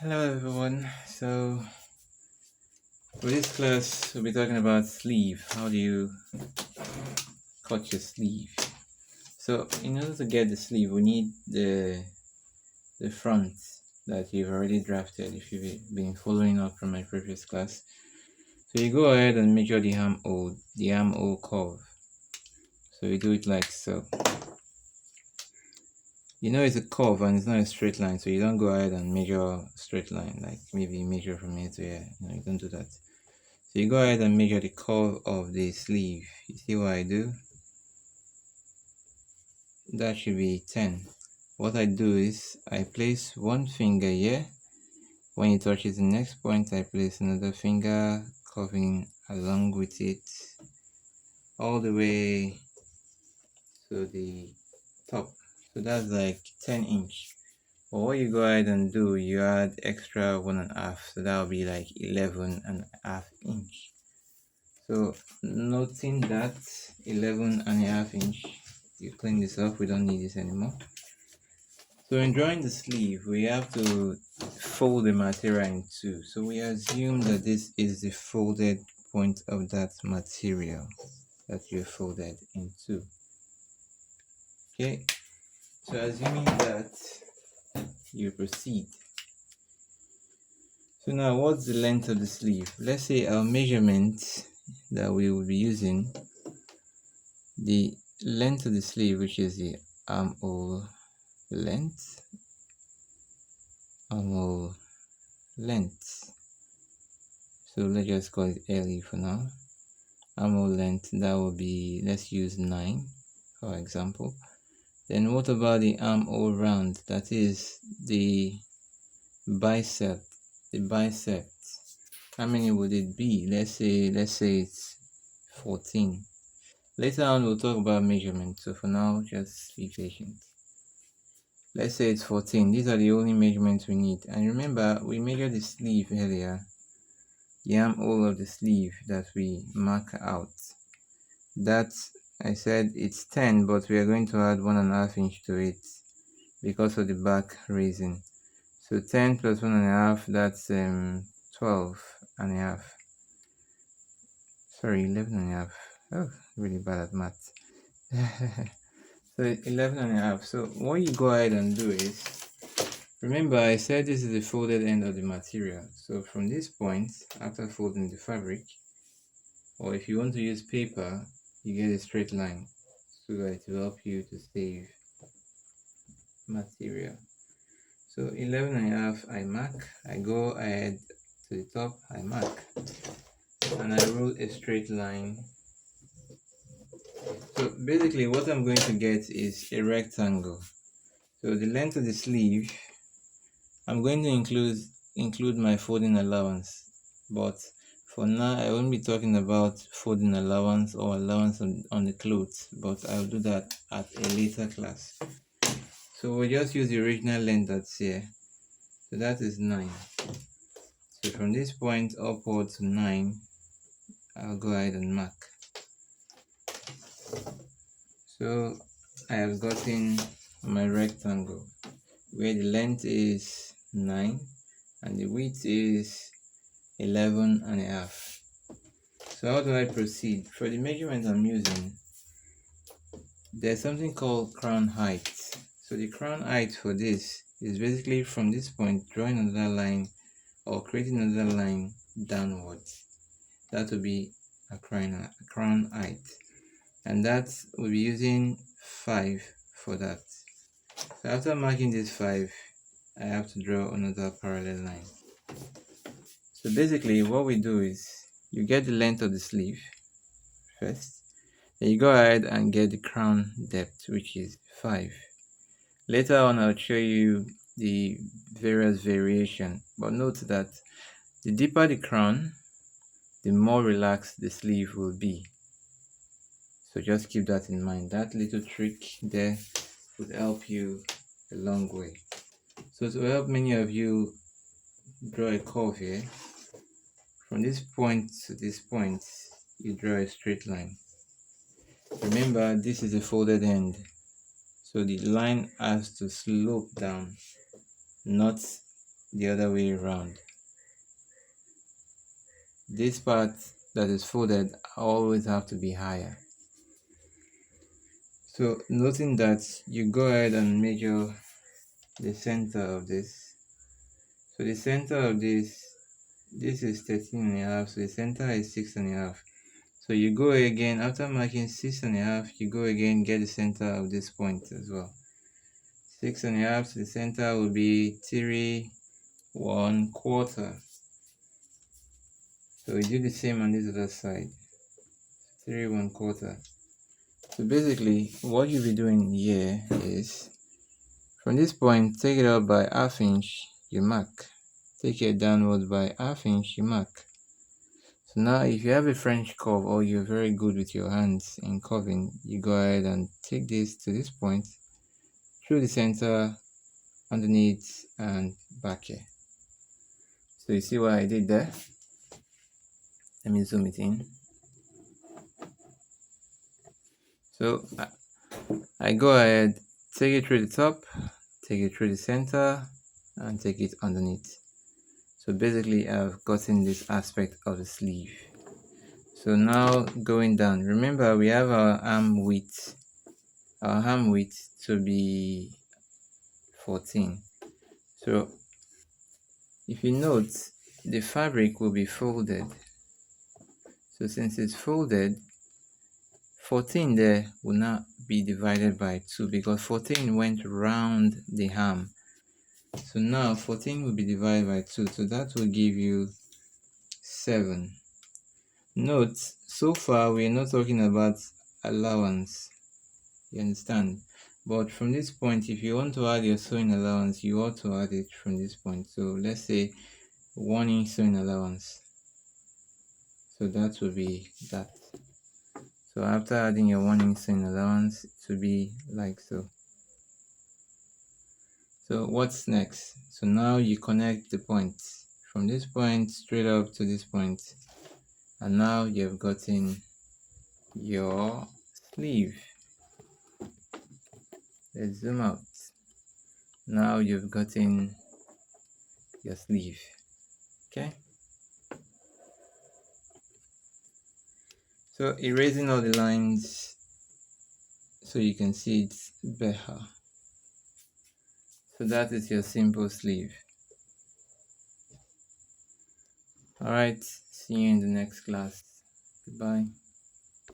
Hello everyone. So for this class we'll be talking about sleeve. How do you cut your sleeve? So in order to get the sleeve we need the front that you've already drafted if you've been following up from my previous class. So you go ahead and measure the armhole curve. So you do it like so. You know it's a curve and it's not a straight line, so you don't go ahead and measure a straight line, like maybe measure from here to here. You don't do that. So you go ahead and measure the curve of the sleeve. You see what I do? That should be 10. What I do is I place one finger here. When it touches the next point, I place another finger curving along with it all the way to the top. So that's like 10 inch. But what you go ahead and do, you add extra 1.5, so that will be like 11.5 inch. So noting that 11.5 inch, you clean this off, we don't need this anymore. So in drawing the sleeve, we have to fold the material in two. So we assume that this is the folded point of that material that you folded in two. Okay, so assuming that, you proceed. So now what's the length of the sleeve? Let's say our measurement that we will be using, the length of the sleeve, which is the armhole length, armhole length. So let's just call it LE for now. Armhole length, that will be, let's use 9 for example. Then what about the armhole round? That is the bicep. The bicep, how many would it be? Let's say it's 14. Later on we'll talk about measurement, so for now just be patient. Let's say it's 14. These are the only measurements we need. And remember, we measured the sleeve earlier, the armhole of the sleeve that we mark out. That, I said it's 10, but we are going to add 1.5 inch to it because of the back raising. So 10 plus 1.5, that's 12.5. Sorry, 11.5. Oh, really bad at math. So 11.5. So what you go ahead and do is, remember I said this is the folded end of the material. So from this point, after folding the fabric, or if you want to use paper, you get a straight line so that it will help you to save material. So 11.5 I mark, I go ahead to the top, I mark, and I roll a straight line. So basically what I'm going to get is a rectangle. So the length of the sleeve, I'm going to include my folding allowance, but for now I won't be talking about folding allowance or allowance on the clothes, but I'll do that at a later class. So we'll just use the original length that's here. So that is 9. So from this point upwards to 9, I'll go ahead and mark. So I have gotten my rectangle where the length is 9 and the width is 11.5. So how do I proceed? For the measurement I'm using, there's something called crown height. So the crown height for this is basically from this point drawing another line or creating another line downwards. That will be a crown height, and that will be using 5 for that. So after marking this 5, I have to draw another parallel line. So basically what we do is, you get the length of the sleeve first, then you go ahead and get the crown depth, which is 5. Later on I'll show you the various variation, but note that the deeper the crown, the more relaxed the sleeve will be. So just keep that in mind. That little trick there would help you a long way. So to help many of you draw a curve here, from this point to this point, you draw a straight line. Remember, this is a folded end, so the line has to slope down, not the other way around. This part that is folded always have to be higher. So noting that, you go ahead and measure the center of this. So the center of this is 13.5, so the center is 6.5. So you go again, after marking 6.5, you go again, get the center of this point as well. 6.5, so the center will be 3.25. So we do the same on this other side, 3.25. So basically, what you'll be doing here is, from this point, take it up by ½ inch, you mark. Take it downwards by ½ inch, you mark. So now if you have a French curve, or you're very good with your hands in curving, you go ahead and take this to this point, through the center, underneath, and back here. So you see what I did there? Let me zoom it in. So I go ahead, take it through the top, take it through the center, and take it underneath. So basically I've gotten this aspect of the sleeve. So now going down, remember we have our arm width to be 14. So if you note, the fabric will be folded. So since it's folded, 14 there will not be divided by 2, because 14 went round the arm. So now 14 will be divided by 2, so that will give you 7. Note, so far we're not talking about allowance, you understand? But from this point, if you want to add your sewing allowance, you ought to add it from this point. So let's say 1 inch sewing allowance. So that will be that. So after adding your 1 inch sewing allowance, it will be like so. So what's next? So now you connect the points from this point straight up to this point, and now you've gotten your sleeve. Let's zoom out. Now you've gotten your sleeve. Okay, so erasing all the lines so you can see it better. So that is your simple sleeve. Alright, see you in the next class. Goodbye.